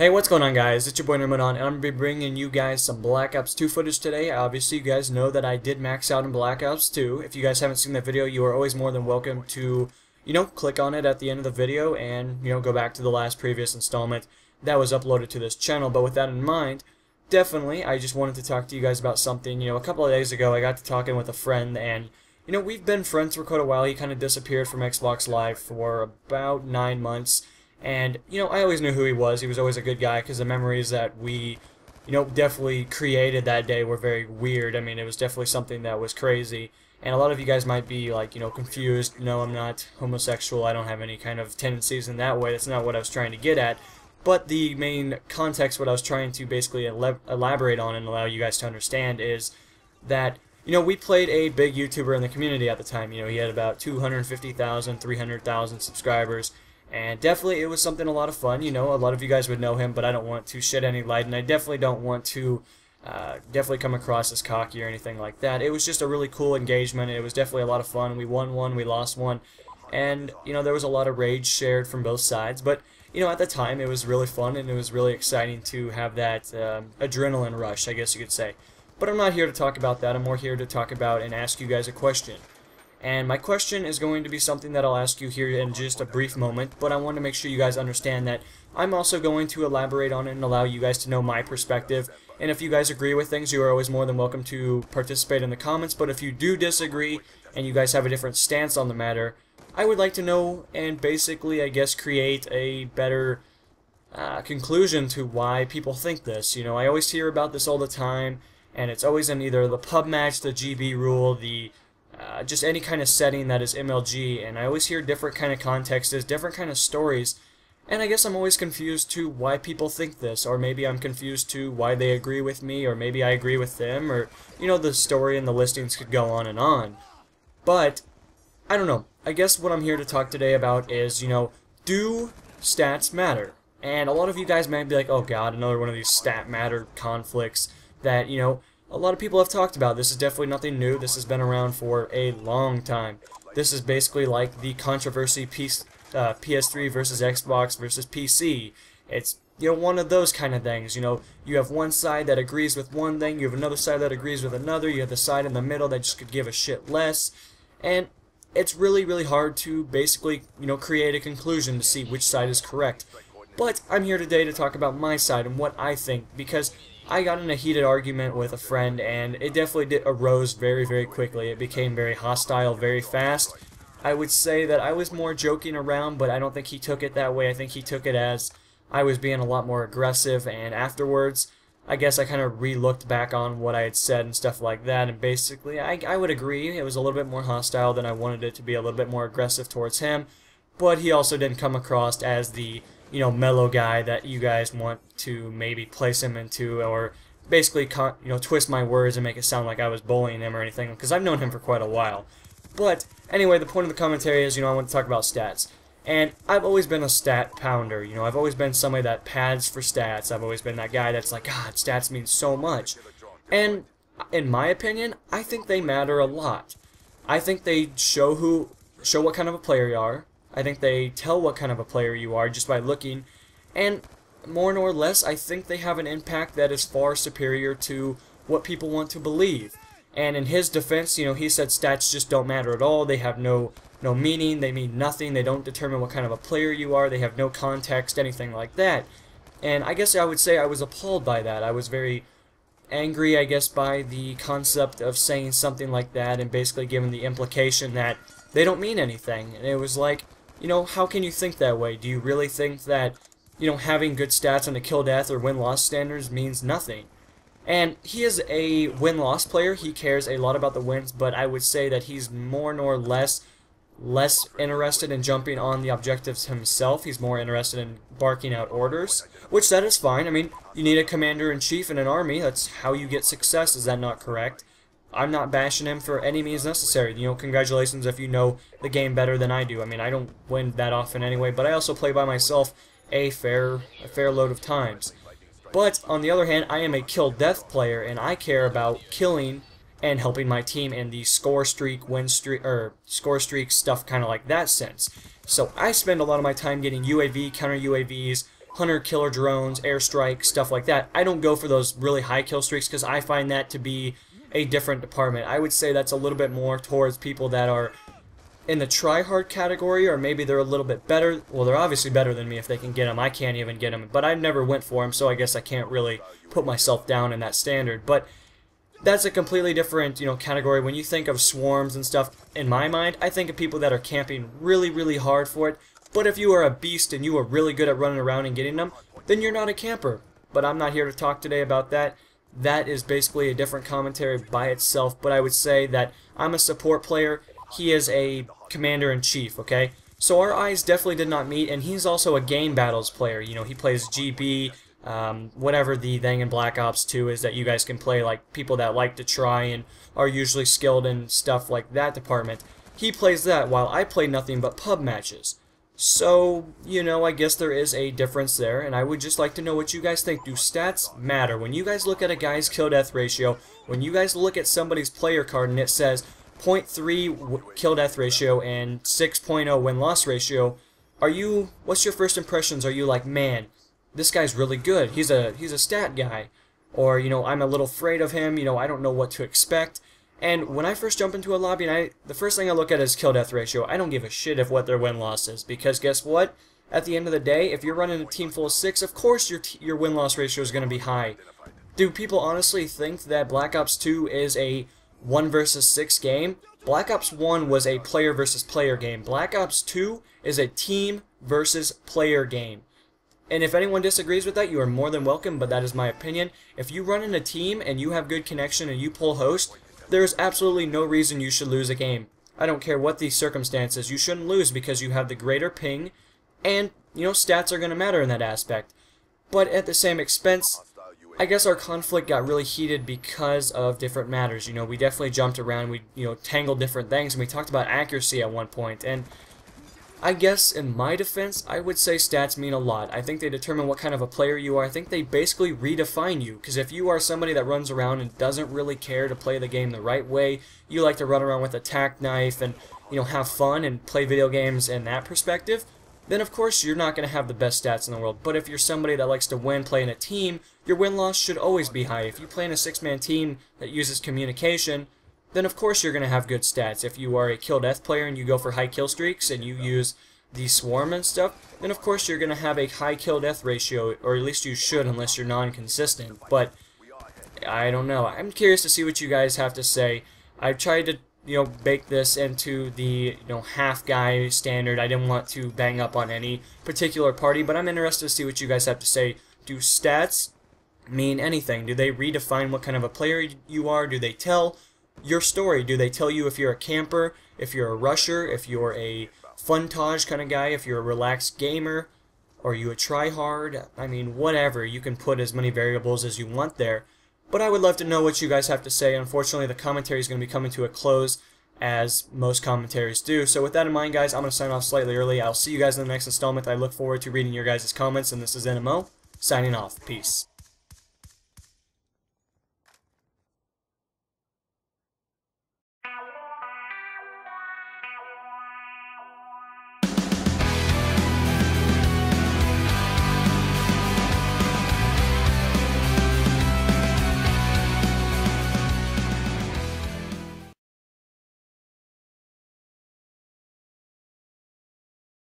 Hey, what's going on, guys? It's your boy Ramadan, and I'm going to be bringing you guys some Black Ops 2 footage today. Obviously, you guys know that I did max out in Black Ops 2. If you guys haven't seen that video, you are always more than welcome to, click on it at the end of the video and, go back to the last previous installment that was uploaded to this channel. But with that in mind, definitely, I just wanted to talk to you guys about something. A couple of days ago, I got to talking with a friend, and, we've been friends for quite a while. He kind of disappeared from Xbox Live for about 9 months. And, I always knew who he was. He was always a good guy because the memories that we, definitely created that day were very weird. I mean, it was definitely something that was crazy. And a lot of you guys might be, like, confused. No, I'm not homosexual. I don't have any kind of tendencies in that way. That's not what I was trying to get at. But the main context, what I was trying to basically elaborate on and allow you guys to understand is that, we played a big YouTuber in the community at the time. He had about 250,000, 300,000 subscribers. And definitely it was something a lot of fun. A lot of you guys would know him, but I don't want to shed any light, and I definitely don't want to definitely come across as cocky or anything like that. It was just a really cool engagement. It was definitely a lot of fun. We won one, we lost one, and there was a lot of rage shared from both sides. But at the time it was really fun, and it was really exciting to have that adrenaline rush, I guess you could say. But I'm not here to talk about that. I'm more here to talk about and ask you guys a question. And my question is going to be something that I'll ask you here in just a brief moment, but I want to make sure you guys understand that I'm also going to elaborate on it and allow you guys to know my perspective. And if you guys agree with things, you are always more than welcome to participate in the comments. But if you do disagree and you guys have a different stance on the matter, I would like to know and basically, I guess, create a better conclusion to why people think this. I always hear about this all the time, and it's always in either the pub match, the GB rule, the just any kind of setting that is MLG, and I always hear different kind of contexts, different kind of stories, and I guess I'm always confused to why people think this, or maybe I'm confused to why they agree with me, or maybe I agree with them, or, the story and the listings could go on and on. But, I don't know. I guess what I'm here to talk today about is, do stats matter? And a lot of you guys might be like, oh god, another one of these stat matter conflicts that, a lot of people have talked about. This is definitely nothing new. This has been around for a long time. This is basically like the controversy PS3 versus Xbox versus PC. It's, one of those kind of things. You have one side that agrees with one thing, you have another side that agrees with another, you have the side in the middle that just could give a shit less, and it's really, really hard to basically, create a conclusion to see which side is correct. But I'm here today to talk about my side and what I think, because I got in a heated argument with a friend, and it definitely arose very, very quickly. It became very hostile very fast. I would say that I was more joking around, but I don't think he took it that way. I think he took it as I was being a lot more aggressive, and afterwards, I guess I kind of re-looked back on what I had said and stuff like that, and basically, I would agree. It was a little bit more hostile than I wanted it to be, a little bit more aggressive towards him, but he also didn't come across as the mellow guy that you guys want to maybe place him into, or basically, twist my words and make it sound like I was bullying him or anything, because I've known him for quite a while. But, anyway, the point of the commentary is, I want to talk about stats. And I've always been a stat pounder, I've always been somebody that pads for stats. I've always been that guy that's like, God, stats mean so much. And, in my opinion, I think they matter a lot. I think they show what kind of a player you are. I think they tell what kind of a player you are just by looking, and more or less, I think they have an impact that is far superior to what people want to believe. And in his defense, he said stats just don't matter at all. They have no meaning. They mean nothing. They don't determine what kind of a player you are. They have no context, anything like that. And I guess I would say I was appalled by that. I was very angry, I guess, by the concept of saying something like that and basically giving the implication that they don't mean anything. And it was like, how can you think that way? Do you really think that, having good stats on the kill-death or win-loss standards means nothing? And he is a win-loss player. He cares a lot about the wins, but I would say that he's more or less interested in jumping on the objectives himself. He's more interested in barking out orders, which that is fine. I mean, you need a commander-in-chief in an army. That's how you get success. Is that not correct? I'm not bashing him for any means necessary. Congratulations if you know the game better than I do. I mean, I don't win that often anyway, but I also play by myself a fair load of times. But, on the other hand, I am a kill-death player, and I care about killing and helping my team in the score streak, win streak, or score streak stuff, kind of like that sense. So I spend a lot of my time getting UAV, counter UAVs, hunter killer drones, airstrike, stuff like that. I don't go for those really high kill streaks because I find that to be a different department. I would say that's a little bit more towards people that are in the try-hard category, or maybe they're a little bit better. Well, they're obviously better than me if they can get them. I can't even get them, but I never went for them, so I guess I can't really put myself down in that standard. But that's a completely different, category. When you think of swarms and stuff, in my mind, I think of people that are camping really, really hard for it. But if you are a beast and you are really good at running around and getting them, then you're not a camper. But I'm not here to talk today about that. That is basically a different commentary by itself. But I would say that I'm a support player. He is a commander-in-chief, okay? So our eyes definitely did not meet, and he's also a game battles player. He plays GB, whatever the thing in Black Ops 2 is that you guys can play, like people that like to try and are usually skilled in stuff like that department. He plays that while I play nothing but pub matches. So, I guess there is a difference there, and I would just like to know what you guys think. Do stats matter? When you guys look at a guy's kill-death ratio, when you guys look at somebody's player card and it says 0.3 kill-death ratio and 6.0 win-loss ratio, what's your first impressions? Are you like, man, this guy's really good, he's a stat guy? Or, I'm a little afraid of him, I don't know what to expect. And when I first jump into a lobby, and the first thing I look at is kill-death ratio. I don't give a shit if what their win-loss is, because guess what? At the end of the day, if you're running a team full of 6, of course your win-loss ratio is going to be high. Do people honestly think that Black Ops 2 is a 1 versus 6 game? Black Ops 1 was a player versus player game. Black Ops 2 is a team versus player game. And if anyone disagrees with that, you are more than welcome, but that is my opinion. If you run in a team and you have good connection and you pull host, there is absolutely no reason you should lose a game. I don't care what the circumstances. You shouldn't lose because you have the greater ping, and, stats are going to matter in that aspect. But at the same expense, I guess our conflict got really heated because of different matters. We definitely jumped around, we, tangled different things, and we talked about accuracy at one point, and I guess in my defense, I would say stats mean a lot. I think they determine what kind of a player you are. I think they basically redefine you, because if you are somebody that runs around and doesn't really care to play the game the right way, you like to run around with a tack knife and, have fun and play video games in that perspective, then of course you're not going to have the best stats in the world. But if you're somebody that likes to win, play in a team, your win-loss should always be high. If you play in a 6-man team that uses communication, then of course you're going to have good stats. If you are a kill-death player and you go for high kill streaks and you use the swarm and stuff, then of course you're going to have a high kill-death ratio, or at least you should unless you're non-consistent. But I don't know. I'm curious to see what you guys have to say. I've tried to bake this into the half guy standard. I didn't want to bang up on any particular party, but I'm interested to see what you guys have to say. Do stats mean anything? Do they redefine what kind of a player you are? Do they tell your story? Do they tell you if you're a camper, if you're a rusher, if you're a fun-tage kind of guy, if you're a relaxed gamer, or you a try-hard? I mean, whatever. You can put as many variables as you want there. But I would love to know what you guys have to say. Unfortunately, the commentary is going to be coming to a close, as most commentaries do. So with that in mind, guys, I'm going to sign off slightly early. I'll see you guys in the next installment. I look forward to reading your guys' comments, and this is NMO, signing off. Peace.